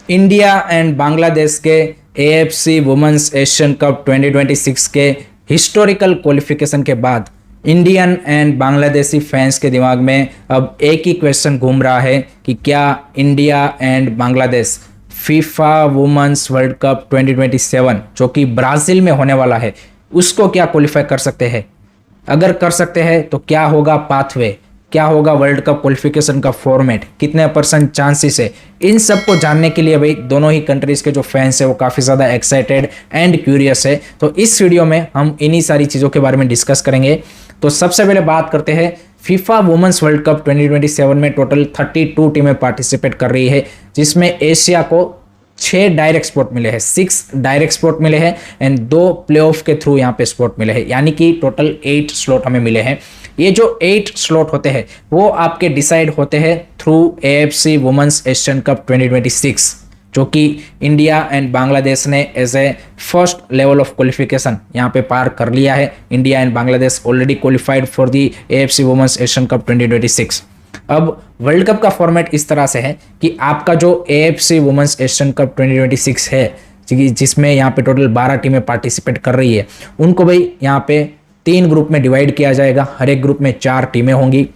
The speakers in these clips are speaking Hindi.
इंडिया एंड बांग्लादेश के एएफसी वुमेन्स एशियन कप 2026 के हिस्टोरिकल क्वालिफिकेशन के बाद इंडियन एंड बांग्लादेशी फैंस के दिमाग में अब एक ही क्वेश्चन घूम रहा है कि क्या India and Bangladesh FIFA women's World Cup 2027 जो कि ब्राज़ील में होने वाला है उसको क्या क्वालिफाई कर सकते हैं। अगर कर सकते हैं तो क्या होगा पाथवे, क्या होगा वर्ल्ड कप क्वालिफिकेशन का फॉर्मेट, कितने % चांसेस है। इन सब को जानने के लिए भाई दोनों ही कंट्रीज के जो फैंस है वो काफ़ी ज़्यादा एक्साइटेड एंड क्यूरियस है। तो इस वीडियो में हम इन्हीं सारी चीज़ों के बारे में डिस्कस करेंगे। तो सबसे पहले बात करते हैं फीफा वुमेन्स वर्ल्ड कप 2027 में टोटल 32 टीमें पार्टिसिपेट कर रही है, जिसमें एशिया को 6 डायरेक्ट स्पॉट मिले हैं, 6 डायरेक्ट स्पॉट मिले हैं एंड 2 प्लेऑफ के थ्रू यहाँ पे स्पॉट मिले हैं, यानी कि टोटल 8 स्लॉट हमें मिले हैं। ये जो 8 स्लॉट होते हैं वो आपके डिसाइड होते हैं through AFC women's Asian Cup 2026, जो कि इंडिया एंड बांग्लादेश ने as a first level of qualification यहाँ पे पार कर लिया है। India and Bangladesh already qualified for the AFC women's Asian Cup 2026। अब वर्ल्ड कप का फॉर्मेट इस तरह से है कि आपका जो एएफसी वुमेन्स एशियन कप 2026 है, जिसमें यहाँ पे टोटल 12 टीमें पार्टिसिपेट कर रही है, उनको भाई यहाँ पे 3 ग्रुप में डिवाइड किया जाएगा। हर एक ग्रुप में 4 टीमें होंगी।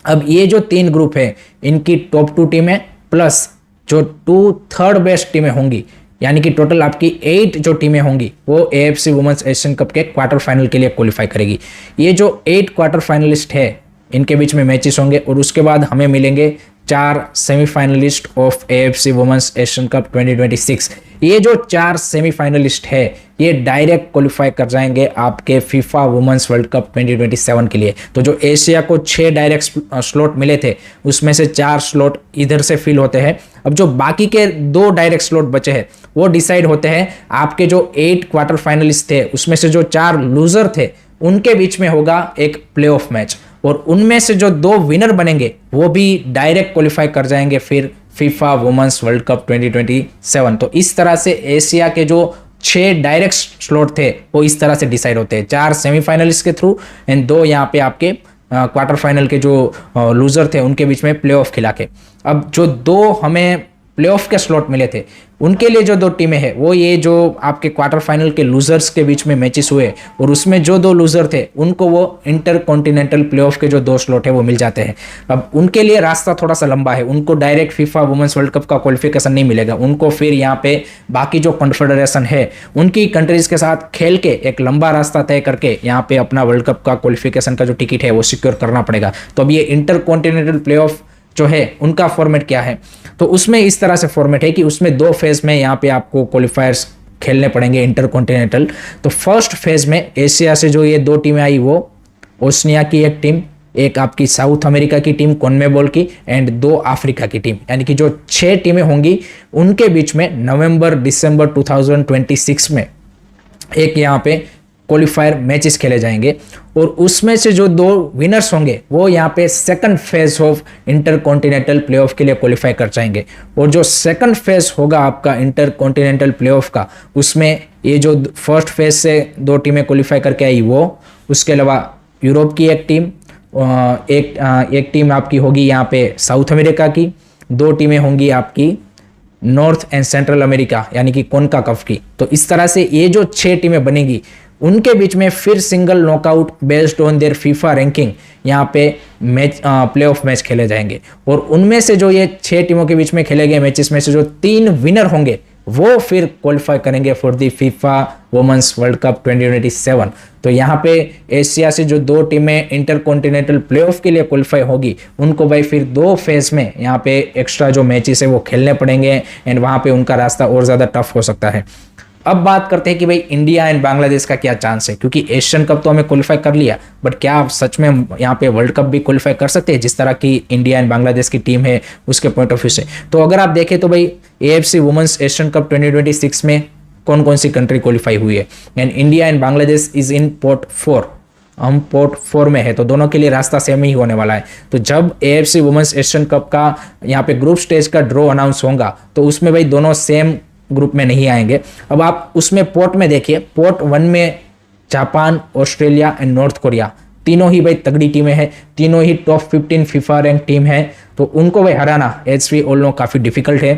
अब ये जो 3 ग्रुप है इनकी टॉप 2 टीमें प्लस जो 2 थर्ड बेस्ट टीमें होंगी, यानी कि टोटल आपकी 8 जो टीमें होंगी वो एएफसी वुमेन्स एशियन कप के क्वार्टर फाइनल के लिए क्वालिफाई करेगी। ये जो 8 क्वार्टर फाइनलिस्ट है इनके बीच में मैचेस होंगे और उसके बाद हमें मिलेंगे 4 semifinalist of AFC women's Asian Cup 2026। ये जो 4 सेमीफाइनलिस्ट है ये डायरेक्ट क्वालिफाई कर जाएंगे आपके फीफा वुमेन्स वर्ल्ड कप 2027 के लिए। तो जो एशिया को 6 डायरेक्ट स्लॉट मिले थे उसमें से 4 स्लॉट इधर से फिल होते हैं। अब जो बाकी के 2 डायरेक्ट स्लॉट बचे हैं वो डिसाइड होते हैं आपके जो 8 क्वार्टर फाइनलिस्ट थे उसमें से जो 4 लूजर थे उनके बीच में होगा एक प्लेऑफ मैच, और उनमें से जो 2 विनर बनेंगे वो भी डायरेक्ट क्वालिफाई कर जाएंगे फिर फीफा वुमेन्स वर्ल्ड कप 2027। तो इस तरह से एशिया के जो 6 डायरेक्ट स्लॉट थे वो इस तरह से डिसाइड होते हैं, 4 सेमीफाइनलिस्ट के थ्रू एंड 2 यहाँ पे आपके क्वार्टर फाइनल के जो लूजर थे उनके बीच में प्लेऑफ खिला के। अब जो 2 हमें प्लेऑफ के स्लॉट मिले थे उनके लिए जो 2 टीमें हैं वो ये जो आपके क्वार्टर फाइनल के लूजर्स के बीच में मैचेस हुए और उसमें जो 2 लूजर थे उनको वो इंटर कॉन्टिनेंटल प्लेऑफ के जो 2 स्लॉट है वो मिल जाते हैं। अब उनके लिए रास्ता थोड़ा सा लंबा है, उनको direct FIFA women's World Cup का क्वालिफिकेशन नहीं मिलेगा। उनको फिर यहाँ पे बाकी जो कॉन्फेडरेशन है उनकी कंट्रीज के साथ खेल के एक लंबा रास्ता तय करके यहाँ पे अपना वर्ल्ड कप का क्वालिफिकेशन का जो टिकट है वो सिक्योर करना पड़ेगा। तो अब ये इंटर कॉन्टिनेंटल प्लेऑफ जो है उनका फॉर्मेट क्या है, तो उसमें इस तरह से फॉर्मेट है कि उसमें 2 फेज में यहाँ पे आपको क्वालिफायर्स खेलने पड़ेंगे इंटर कॉन्टिनेंटल। तो फर्स्ट फेज में एशिया से जो ये 2 टीमें आई वो ओशनिया की एक टीम, एक आपकी साउथ अमेरिका की टीम कॉन्मेबॉल की एंड 2 अफ्रीका की टीम, यानी कि जो 6 टीमें होंगी उनके बीच में नवंबर दिसंबर 2026 में एक यहाँ पे क्वालिफायर मैचेस खेले जाएंगे और उसमें से जो 2 विनर्स होंगे वो यहाँ पे second phase of inter continental playoff के लिए क्वालिफाई कर जाएंगे। और जो सेकंड फेज होगा आपका इंटर कॉन्टिनेंटल प्लेऑफ का, उसमें ये जो फर्स्ट फेज से 2 टीमें क्वालिफाई करके आई वो, उसके अलावा यूरोप की एक टीम, एक टीम आपकी होगी यहाँ पे साउथ अमेरिका की, 2 टीमें होंगी आपकी नॉर्थ एंड सेंट्रल अमेरिका यानी कि कॉन्काकफ की। तो इस तरह से ये जो 6 टीमें बनेगी उनके बीच में फिर single knockout based on their FIFA ranking यहाँ पे मैच प्लेऑफ मैच खेले जाएंगे। और उनमें से जो ये 6 टीमों के बीच में खेले गए मैचेस में से जो 3 विनर होंगे वो फिर क्वालिफाई करेंगे for the FIFA women's World Cup 2027। तो यहाँ पे एशिया से जो 2 टीमें इंटर कॉन्टिनेंटल प्लेऑफ के लिए क्वालिफाई होगी उनको भाई फिर 2 फेज में यहाँ पे एक्स्ट्रा जो मैचेस है वो खेलने पड़ेंगे एंड वहाँ पे उनका रास्ता और ज़्यादा टफ हो सकता है। अब बात करते हैं कि भाई इंडिया एंड बांग्लादेश का क्या चांस है, क्योंकि एशियन कप तो हमें क्वालिफाई कर लिया, बट क्या आप सच में यहाँ पे वर्ल्ड कप भी क्वालिफाई कर सकते हैं जिस तरह की इंडिया एंड बांग्लादेश की टीम है उसके पॉइंट ऑफ व्यू से। तो अगर आप देखें तो भाई एएफसी वुमेन्स एशियन कप 2026 में कौन कौन सी कंट्री क्वालिफाई हुई है, and India and Bangladesh is in port 4, हम पोर्ट 4 में है, तो दोनों के लिए रास्ता सेम ही होने वाला है। तो जब एएफसी वुमेन्स एशियन कप का यहाँ पे ग्रुप स्टेज का ड्रॉ अनाउंस होगा तो उसमें भाई दोनों सेम ग्रुप में नहीं आएंगे। अब आप उसमें पोर्ट में देखिए, पोर्ट 1 में Japan, Australia and north Korea तीनों ही भाई तगड़ी टीमें हैं, तीनों ही टॉप 15 फीफा रैंक टीम है, तो उनको भाई हराना एज वी ऑल नो काफ़ी डिफिकल्ट है।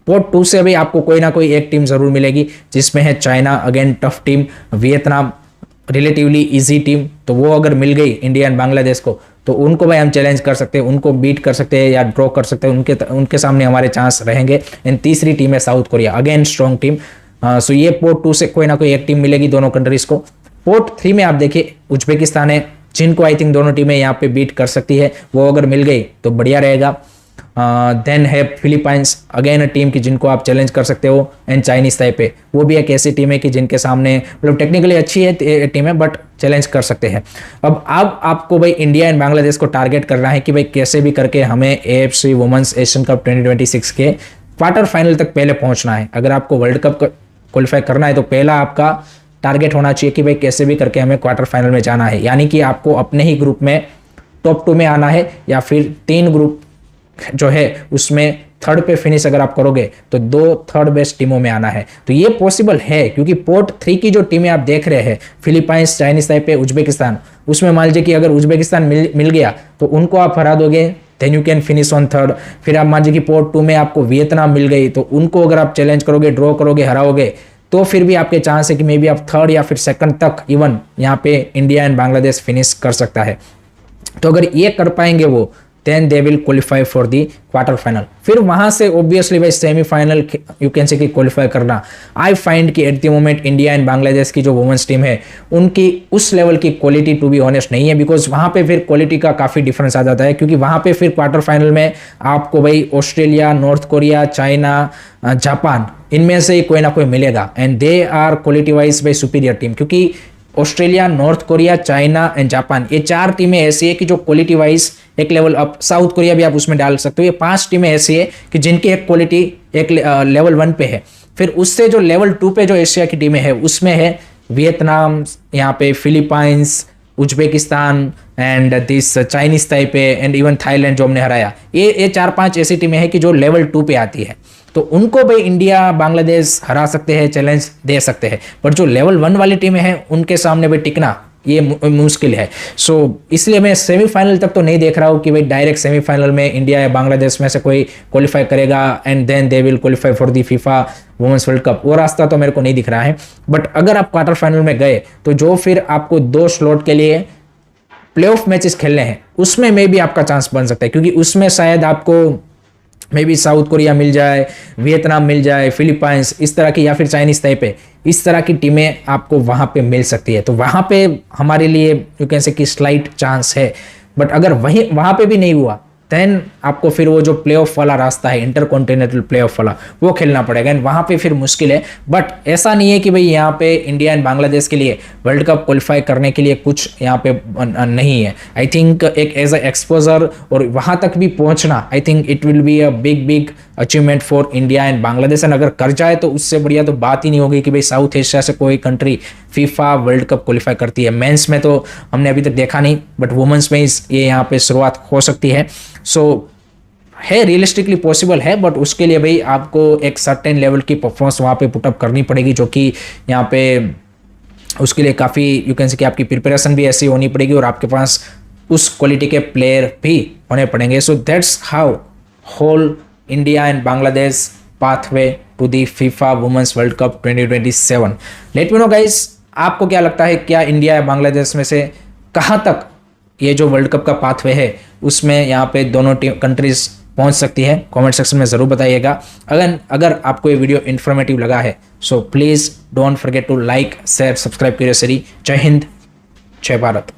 पोर्ट 2 से भी आपको कोई ना कोई एक टीम जरूर मिलेगी, जिसमें है China, again tough team, Vietnam relatively easy team. तो वो अगर मिल गई इंडिया एंड बांग्लादेश को, तो उनको भाई हम चैलेंज कर सकते हैं, उनको बीट कर सकते हैं या ड्रॉ कर सकते हैं, उनके सामने हमारे चांस रहेंगे। एंड तीसरी टीम है South Korea, again strong team. So ये पोर्ट 2 से कोई ना कोई एक टीम मिलेगी दोनों कंट्रीज को। पोर्ट 3 में आप देखिए उज्बेकिस्तान है, जिनको आई थिंक दोनों टीमें यहाँ पे बीट कर सकती है, वो अगर मिल गई तो बढ़िया रहेगा। देन है फिलीपाइंस, अगेन अ टीम की जिनको आप चैलेंज कर सकते हो। एंड चाइनीज ताइपे, वो भी एक ऐसी टीम है कि जिनके सामने मतलब टेक्निकली अच्छी है टीम है, बट चैलेंज कर सकते हैं। अब आपको भाई इंडिया एंड बांग्लादेश को टारगेट करना है कि भाई कैसे भी करके हमें AFC वुमेन्स एशियन कप 2026 के क्वार्टर फाइनल तक पहले पहुंचना है। अगर आपको वर्ल्ड कप क्वालिफाई करना है तो पहला आपका टारगेट होना चाहिए कि भाई कैसे भी करके हमें क्वार्टर फाइनल में जाना है, यानी कि आपको अपने ही ग्रुप में टॉप 2 में आना है, या फिर 3 ग्रुप जो है उसमें थर्ड पे फिनिश अगर आप करोगे तो 2 थर्ड बेस्ट टीमों में आना है। तो ये पॉसिबल है, क्योंकि पोर्ट 3 की जो टीमें आप देख रहे हैं, फिलीपाइंस, चाइनीज ताइपे, उज्बेकिस्तान, उसमें मान लीजिए कि अगर उज्बेकिस्तान मिल गया तो उनको आप हरा दोगे, then you can finish on third. फिर आप मान लीजिए कि पोर्ट 2 में आपको वियतनाम मिल गई, तो उनको अगर आप चैलेंज करोगे, ड्रॉ करोगे, हराओगे, तो फिर भी आपके चांस है कि मे बी आप थर्ड या फिर सेकंड तक इवन यहाँ पे इंडिया एंड बांग्लादेश फिनिश कर सकता है। तो अगर ये कर पाएंगे वो, then they will qualify for the quarter final. फिर वहां से ऑब्वियसली भाई सेमीफाइनल यू कैन से कि क्वालिफाई करना, आई फाइंड कि at the moment India and Bangladesh की जो वुमेन्स टीम है उनकी उस लेवल की क्वालिटी टू बी ऑनेस्ट नहीं है, बिकॉज वहां पे फिर क्वालिटी का काफी डिफरेंस आ जाता है। क्योंकि वहां पे फिर क्वार्टर फाइनल में आपको भाई Australia, North Korea, China, Japan, इनमें से ही कोई ना कोई मिलेगा, and they are quality wise बाई सुपीरियर टीम। क्योंकि Australia, North Korea, China and Japan, ये 4 टीमें ऐसी है कि जो क्वालिटी वाइज एक लेवल अप, साउथ कोरिया भी आप उसमें डाल सकते हो, ये 5 टीमें ऐसी है कि जिनकी एक क्वालिटी एक लेवल 1 पे है। फिर उससे जो लेवल 2 पे जो एशिया की टीमें है उसमें है वियतनाम, यहाँ पे Philippines, Uzbekistan and this Chinese Taipei and even Thailand जो हमने हराया। ये 4-5 ऐसी टीमें हैं कि जो लेवल 2 पे आती है, तो उनको भाई इंडिया, बांग्लादेश हरा सकते हैं, चैलेंज दे सकते हैं। पर जो लेवल 1 वाली टीमें हैं उनके सामने भाई टिकना ये मुश्किल है। सो इसलिए मैं सेमीफाइनल तक तो नहीं देख रहा हूँ कि भाई डायरेक्ट सेमीफाइनल में इंडिया या बांग्लादेश में से कोई क्वालिफाई करेगा and then they will qualify for the FIFA women's World Cup. वो रास्ता तो मेरे को नहीं दिख रहा है। बट अगर आप क्वार्टर फाइनल में गए तो जो फिर आपको 2 स्लॉट के लिए प्लेऑफ मैचेस खेलने हैं उसमें मे भी आपका चांस बन सकता है, क्योंकि उसमें शायद आपको मे बी साउथ कोरिया मिल जाए, वियतनाम मिल जाए, फिलीपाइंस इस तरह की, या फिर चाइनीज ताइपे, इस तरह की टीमें आपको वहां पे मिल सकती है। तो वहां पे हमारे लिए यू कैन से कि स्लाइट चांस है। बट अगर वहां पे भी नहीं हुआ, देन आपको फिर वो जो प्लेऑफ वाला रास्ता है, इंटरकॉन्टिनेंटल प्लेऑफ वाला, वो खेलना पड़ेगा एंड वहां पे फिर मुश्किल है। बट ऐसा नहीं है कि भाई यहाँ पे इंडिया एंड बांग्लादेश के लिए वर्ल्ड कप क्वालिफाई करने के लिए कुछ यहाँ पे नहीं है। आई थिंक एक एज अ एक्सपोजर और वहां तक भी पहुंचना, I think it will be a big achievement for India and Bangladesh. And अगर कर जाए तो उससे बढ़िया तो बात ही नहीं होगी कि भाई साउथ एशिया से कोई country FIFA world cup qualify करती है। मेंस में तो हमने अभी तक देखा नहीं, बट वुमेन्स में ये यहाँ पे शुरुआत हो सकती है। सो है रियलिस्टिकली पॉसिबल है, बट उसके लिए भाई आपको एक सर्टेन लेवल की परफॉर्मेंस वहाँ पे पुटअप करनी पड़ेगी, जो कि यहाँ पे उसके लिए काफ़ी यू कैन से कि आपकी प्रिपरेशन भी ऐसी होनी पड़ेगी और आपके पास उस क्वालिटी के प्लेयर भी होने पड़ेंगे। So that's how whole India and Bangladesh pathway to the FIFA women's World Cup 2027। Let me know guys, आपको क्या लगता है, क्या इंडिया या बांग्लादेश में से कहाँ तक ये जो वर्ल्ड कप का पाथवे है उसमें यहाँ पे दोनों कंट्रीज पहुँच सकती है? कमेंट सेक्शन में ज़रूर बताइएगा। अगर आपको ये वीडियो इन्फॉर्मेटिव लगा है, so please don't forget to like, share, subscribe करिए। जय हिंद, जय भारत।